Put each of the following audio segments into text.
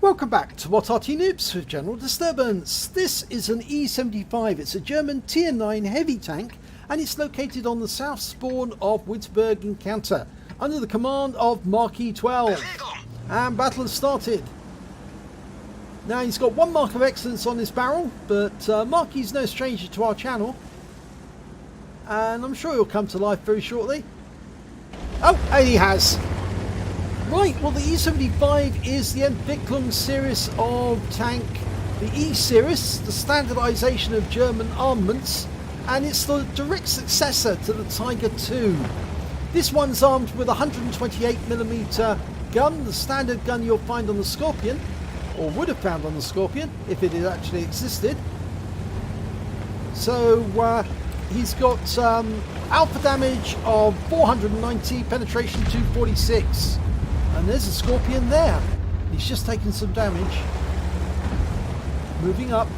Welcome back to What Arty Noobs with General Disturbance. This is an E75. It's a German Tier 9 heavy tank and it's located on the south spawn of Winterberg encounter under the command of Marquis 12. And battle has started. Now he's got one mark of excellence on his barrel, but Marquis is no stranger to our channel. And I'm sure he'll come to life very shortly. Oh, and he has. Right, well the E75 is the Entwicklung series of tank, the E series, the standardisation of German armaments, and it's the direct successor to the Tiger II. This one's armed with a 128mm gun, the standard gun you'll find on the Scorpion, or would have found on the Scorpion if it had actually existed. So he's got alpha damage of 490, penetration 246. And there's a Scorpion there. He's just taken some damage. Moving up.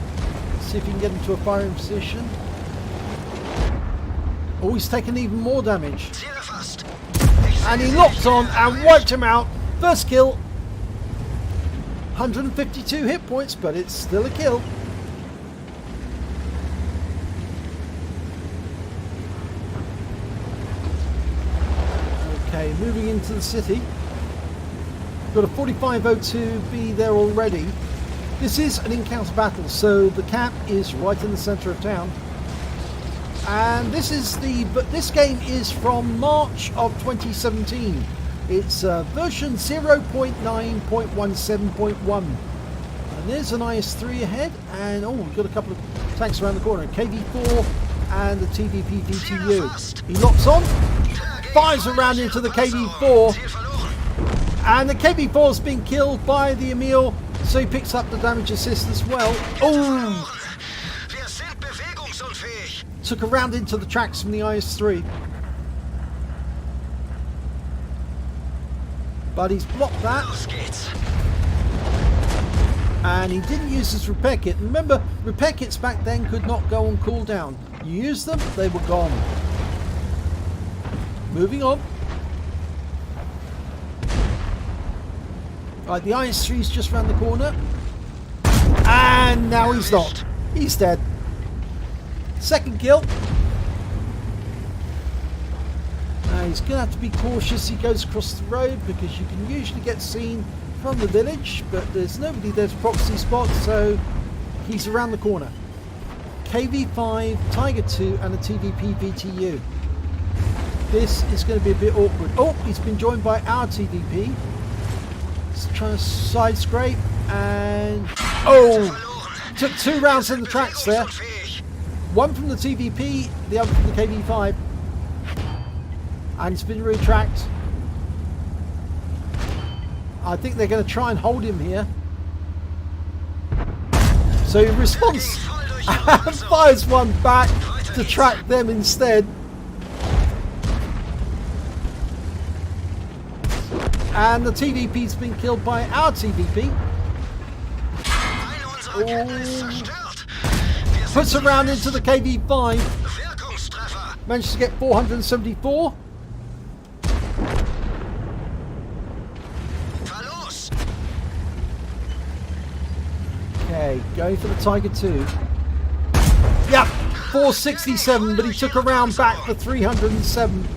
See if he can get into a firing position. Oh, he's taken even more damage. And he locked on and wiped him out. First kill. 152 hit points, but it's still a kill. Okay, moving into the city. Got a 4502B there already. This is an encounter battle, so the camp is right in the centre of town. And this game is from March of 2017. It's version 0.9.17.1. And there's an IS-3 ahead, and oh, we've got a couple of tanks around the corner. KV-4 and the TVP VTU. He locks on, fires around into the KV-4. And the KV-4's been killed by the Emil, so he picks up the damage assist as well. Oh! Took a round into the tracks from the IS-3. But he's blocked that. And he didn't use his repair kit. Remember, repair kits back then could not go on cooldown. You used them, they were gone. Moving on. Right, the IS-3 is just round the corner. And now he's not. He's dead. Second kill. Now he's going to have to be cautious. He goes across the road because you can usually get seen from the village, but there's nobody there to proxy spot, so he's around the corner. KV-5, Tiger II and a TVP VTU. This is going to be a bit awkward. Oh, he's been joined by our TVP. Trying to side scrape and oh, took 2 rounds in the tracks there. One from the TVP, the other from the KV-5, and it's been retracked. I think they're going to try and hold him here. So he responds and fires one back to track them instead. And the TVP's been killed by our TVP. Oh. Puts a round into the KV-5. Managed to get 474. Okay, going for the Tiger II. Yep, 467, but he took a round back for 307.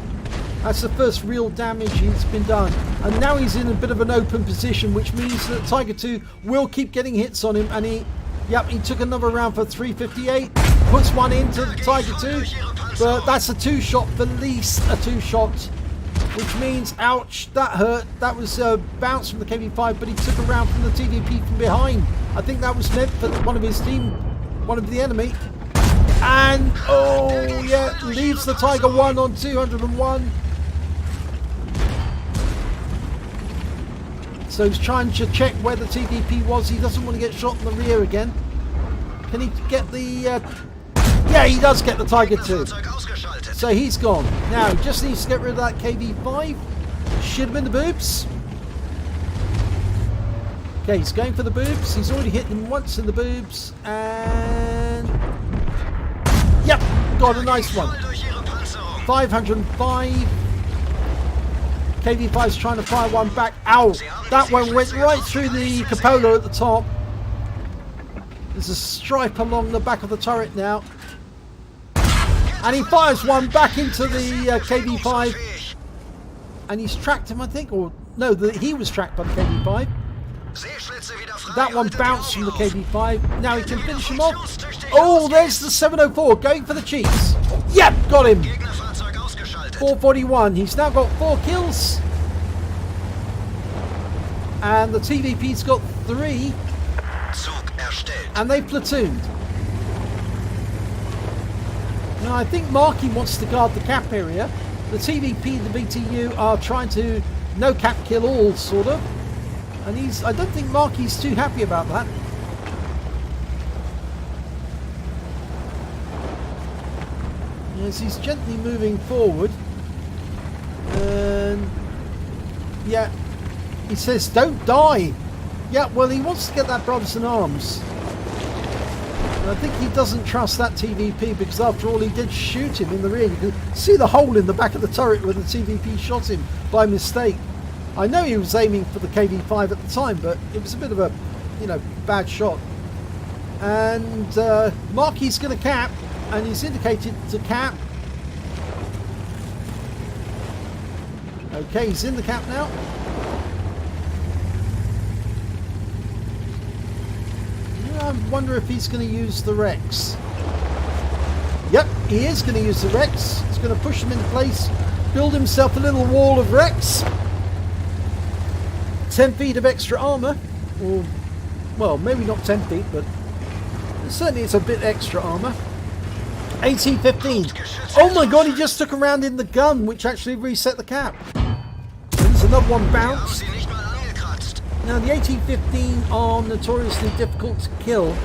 That's the first real damage he's been done. And now he's in a bit of an open position, which means that Tiger II will keep getting hits on him. And he took another round for 358. Puts one into the Tiger II. But that's a 2-shot, the least a 2-shot. Which means, ouch, that hurt. That was a bounce from the KV-5, but he took a round from the TVP from behind. I think that was meant for one of his team, one of the enemy. And, oh yeah, leaves the Tiger 1 on 201. So he's trying to check where the TVP was. He doesn't want to get shot in the rear again. Can he get the... yeah, he does get the Tiger II. So he's gone. Now, he just needs to get rid of that KV-5. Shoot him in the boobs. Okay, he's going for the boobs. He's already hit them once in the boobs. And... yep, got a nice one. 505. KV5's trying to fire one back. Ow! That one went right through the cupola at the top. There's a stripe along the back of the turret now. And he fires one back into the KV5. And he's tracked him, I think. Or, no, he was tracked by the KV5. That one bounced from the KV5. Now he can finish him off. Oh, there's the 704 going for the cheeks. Yep, got him. 441. He's now got 4 kills. And the TVP's got 3. And they platooned. Now I think Marky wants to guard the cap area. The TVP and the BTU are trying to no cap kill all, sort of. And I don't think Marky's too happy about that. Yes, he's gently moving forward. And yeah, he says, don't die. Yeah, well, he wants to get that brothers in arms. And I think he doesn't trust that TVP because after all, he did shoot him in the rear. You can see the hole in the back of the turret where the TVP shot him by mistake. I know he was aiming for the KV5 at the time, but it was a bit of a, bad shot. And Marky's going to cap, and he's indicated to cap. Okay, he's in the cap now. I wonder if he's going to use the Rex. Yep, he is going to use the Rex. He's going to push him into place, build himself a little wall of Rex. 10 feet of extra armor. Or, well, maybe not 10 feet, but certainly it's a bit extra armor. 1815. Oh my god, he just took a round in the gun, which actually reset the cap. There's another one bounced. Now the 1815 are notoriously difficult to kill.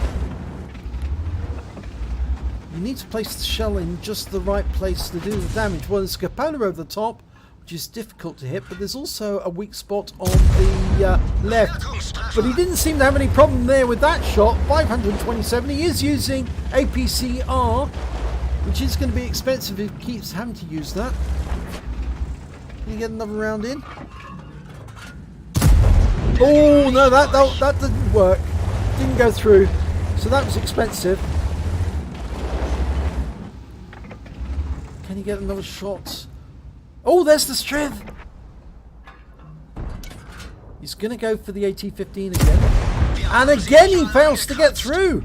You need to place the shell in just the right place to do the damage. Well, there's a cupola over the top, which is difficult to hit, but there's also a weak spot on the left. But he didn't seem to have any problem there with that shot. 527. He is using APCR, which is going to be expensive if he keeps having to use that. Can you get another round in? Oh no, that didn't work. Didn't go through. So that was expensive. Can you get another shot? Oh, there's the Striv. He's going to go for the AT-15 again. And again he fails to get through.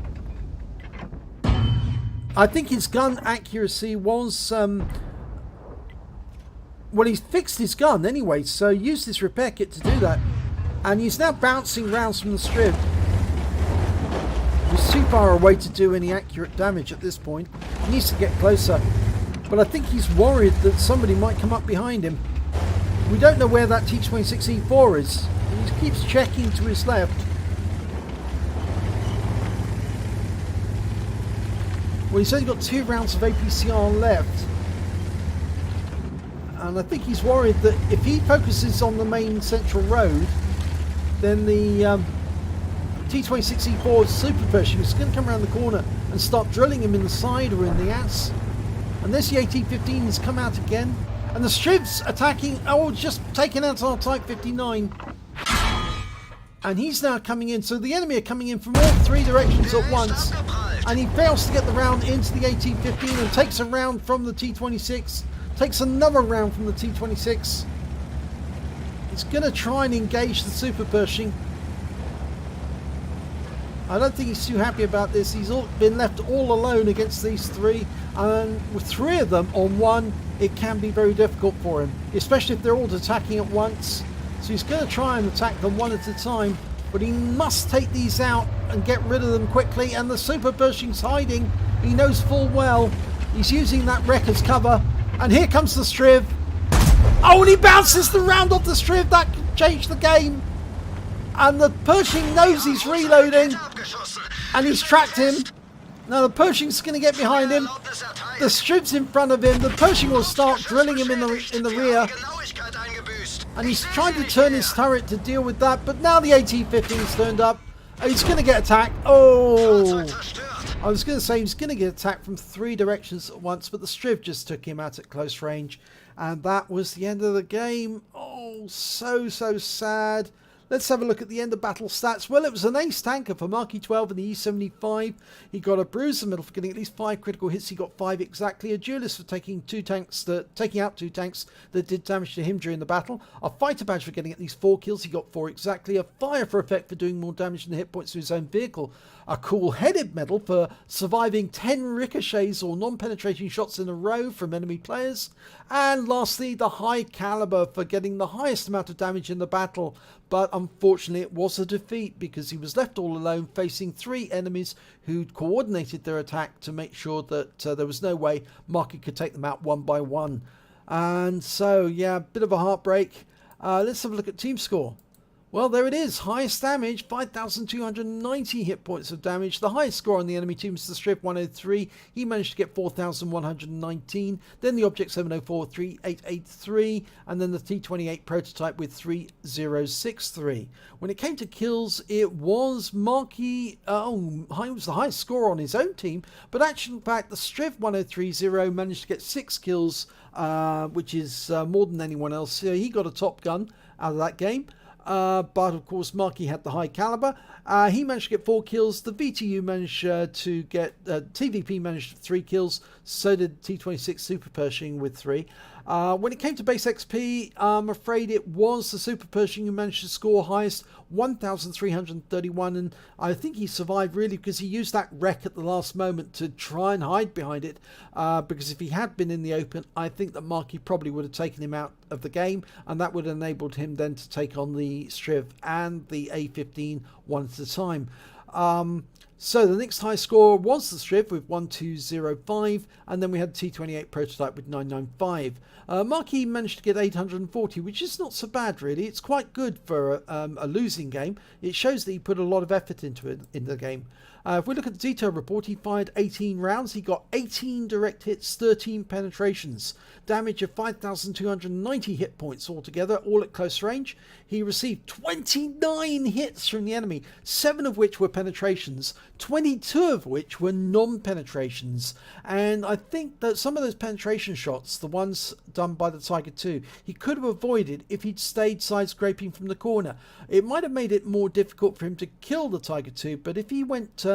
I think his gun accuracy was... well, he's fixed his gun anyway, so use this repair kit to do that. And he's now bouncing rounds from the Striv. He's too far away to do any accurate damage at this point. He needs to get closer. But I think he's worried that somebody might come up behind him. We don't know where that T-26E4 is. He keeps checking to his left. Well, he's only got 2 rounds of APCR left. And I think he's worried that if he focuses on the main central road, then the T-26E4's super pushing is going to come around the corner and start drilling him in the side or in the ass. And this the AT-15 has come out again. And the Striv's attacking. Oh, just taking out our Type 59. And he's now coming in. So the enemy are coming in from all 3 directions at once. And he fails to get the round into the AT-15 and takes a round from the T-26. Takes another round from the T-26. He's going to try and engage the super Pershing. I don't think he's too happy about this. He's been left all alone against these 3. And with 3 of them on 1, it can be very difficult for him. Especially if they're all attacking at once. So he's going to try and attack them one at a time. But he must take these out and get rid of them quickly. And the super Pershing's hiding. He knows full well. He's using that wreck as cover. And here comes the Striv. Oh, and he bounces the round off the Striv. That could change the game. And the Pershing knows he's reloading. And he's tracked him. Now the Pershing's going to get behind him. The Striv's in front of him. The Pershing will start drilling him in the rear. And he's trying to turn his turret to deal with that. But now the AT-15's turned up. He's going to get attacked. Oh! I was going to say he's going to get attacked from 3 directions at once, but the Striv just took him out at close range. And that was the end of the game. Oh, battle. So sad. Let's have a look at the end of battle stats. Well, it was an ace tanker for Marky 12 in the E75. He got a bruise in the middle for getting at least 5 critical hits. He got 5 exactly. A duelist for taking out 2 tanks that did damage to him during the battle. A fighter badge for getting at least 4 kills. He got 4 exactly. A fire for effect for doing more damage than the hit points to his own vehicle. A cool-headed medal for surviving 10 ricochets or non-penetrating shots in a row from enemy players. And lastly, the High Calibre for getting the highest amount of damage in the battle. But unfortunately, it was a defeat because he was left all alone facing 3 enemies who'd coordinated their attack to make sure that there was no way Marky could take them out one by one. And so, yeah, a bit of a heartbreak. Let's have a look at team score. Well, there it is. Highest damage, 5,290 hit points of damage. The highest score on the enemy team is the Striv 103. He managed to get 4,119. Then the Object 704, 3,883. And then the T28 prototype with 3,063. When it came to kills, it was Marky. It was the highest score on his own team. But actually, in fact, the Striv 1030 managed to get 6 kills, which is more than anyone else. So he got a top gun out of that game. But of course Marky had the High Calibre. He managed to get 4 kills. The VTU managed to get TVP managed 3 kills. So did T26 Super Pershing with 3. When it came to base XP, I'm afraid it was the Super Pershing who managed to score highest, 1,331, and I think he survived really because he used that wreck at the last moment to try and hide behind it, because if he had been in the open, I think that Marky probably would have taken him out of the game, and that would have enabled him then to take on the Striv and the A15 one at a time. So the next high score was the Striv with 1205, and then we had the T28 prototype with 995. Marky managed to get 840, which is not so bad really. It's quite good for a losing game. It shows that he put a lot of effort into it in the game. If we look at the detail report, he fired 18 rounds. He got 18 direct hits, 13 penetrations. Damage of 5,290 hit points altogether, all at close range. He received 29 hits from the enemy, 7 of which were penetrations, 22 of which were non-penetrations. And I think that some of those penetration shots, the ones done by the Tiger II, he could have avoided if he'd stayed side scraping from the corner. It might have made it more difficult for him to kill the Tiger II, but if he went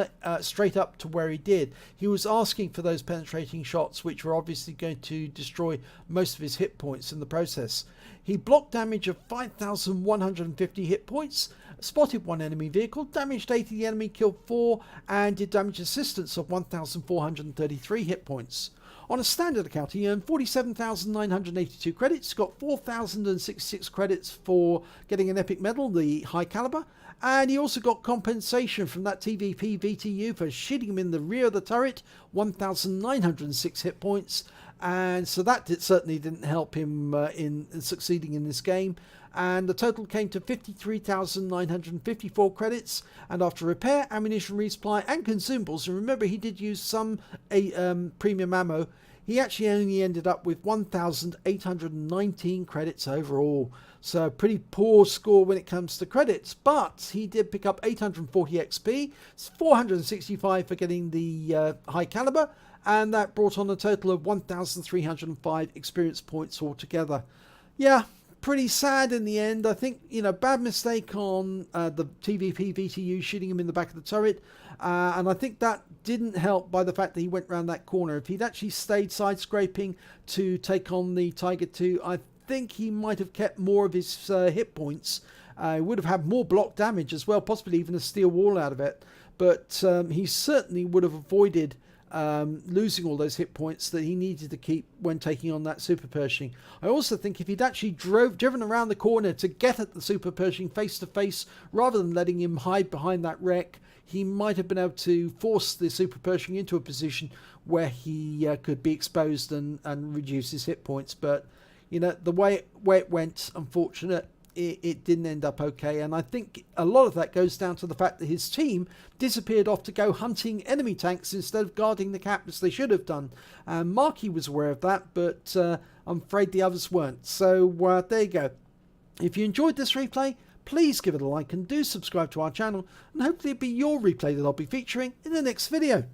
straight up to where he did, he was asking for those penetrating shots, which were obviously going to destroy most of his hit points in the process. He blocked damage of 5,150 hit points, spotted 1 enemy vehicle, damaged 80 of the enemy, killed 4, and did damage assistance of 1,433 hit points. On a standard account, he earned 47,982 credits, got 4,066 credits for getting an epic medal, the High Calibre, and he also got compensation from that TVP VTU for shooting him in the rear of the turret, 1,906 hit points, and so that certainly didn't help him in succeeding in this game. And the total came to 53,954 credits, and after repair, ammunition resupply and consumables, and remember he did use some premium ammo, he actually only ended up with 1,819 credits overall. So a pretty poor score when it comes to credits, but he did pick up 840 XP, 465 for getting the High Calibre, and that brought on a total of 1,305 experience points altogether. Yeah, pretty sad in the end. I think, bad mistake on the TVP VTU shooting him in the back of the turret, and I think that didn't help by the fact that he went round that corner. If he'd actually stayed side scraping to take on the Tiger II, I think he might have kept more of his hit points. He would have had more block damage as well, possibly even a steel wall out of it, but he certainly would have avoided losing all those hit points that he needed to keep when taking on that Super Pershing. I also think if he'd actually driven around the corner to get at the Super Pershing face to face, rather than letting him hide behind that wreck, he might have been able to force the Super Pershing into a position where he could be exposed and reduce his hit points. But the way it went, unfortunate. It didn't end up okay, and I think a lot of that goes down to the fact that his team disappeared off to go hunting enemy tanks instead of guarding the cap as they should have done. Marky was aware of that, but I'm afraid the others weren't. So there you go. If you enjoyed this replay, please give it a like and do subscribe to our channel, and hopefully it'll be your replay that I'll be featuring in the next video.